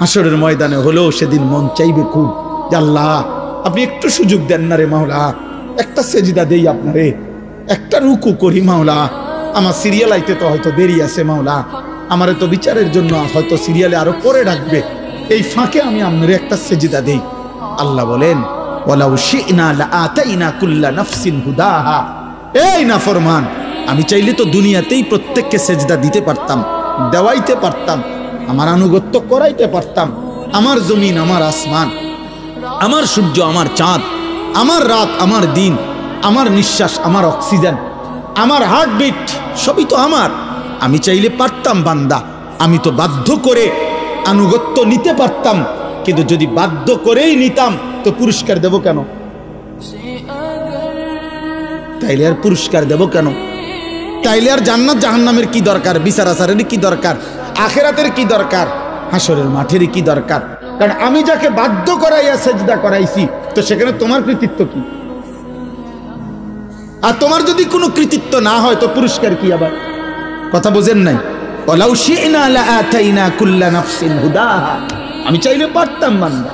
হাসরের ময়দানে হলেও সেদিন মন চাইবে খুব যে আল্লাহ আপনি একটু সুযোগ দেন না রে মাওলা, একটা সেজদা দেই আপনারে, একটা রুকু করি মাওলা, আমার সিরিয়াল আইতে তো হয়তো দেরি আছে মাওলা, আমারে তো বিচারের জন্য হয়তো সিরিয়ালে আরো পরে ডাকবে, এই ফাঁকে আমি আপনারে একটা সেজদা দেই। আল্লাহ বলেন ওয়ালাউ শি'না লাআতাইনা কুল্লা নাফসিন হুদাহা, এই নাফরমান আমি চাইলে তো দুনিয়াতেই প্রত্যেককে সেজদা দিতে পারতাম, দেওয়াইতে পারতাম, আমার আনুগত্য করাইতে পারতাম। আমার জমিন, আমার আসমান, আমার সূর্য, আমার চাঁদ, আমার রাত, আমার দিন, আমার নিঃশ্বাস, আমার অক্সিজেন, আমার হার্টবিট সবই তো আমার। আমি চাইলে পারতাম বান্দা, আমি তো বাধ্য করে আনুগত্য নিতে পারতাম, কিন্তু যদি বাধ্য করেই নিতাম তো পুরস্কার দেব কেন? তাইলে আর পুরস্কার দেব কেন? তাইলে আর জান্নাত জাহান্নামের কি দরকার? বিচার আচারের কি দরকার? আখিরাতের কি দরকার? হাসরের মাঠের কি দরকার? কারণ আমি যাকে বাধ্য করাইয়া সেজদা করাইছি, তো সেখানে তোমার কৃতিত্ব কি? আর তোমার যদি কোনো কৃতিত্ব না হয় তো পুরস্কার কি? আবার কথা বোঝেন নাই? ওয়ালাউ শি'না লাআতাইনা কুল্লা নাফসিন হুদাহা, আমি চাইলে পারতাম বান্দা,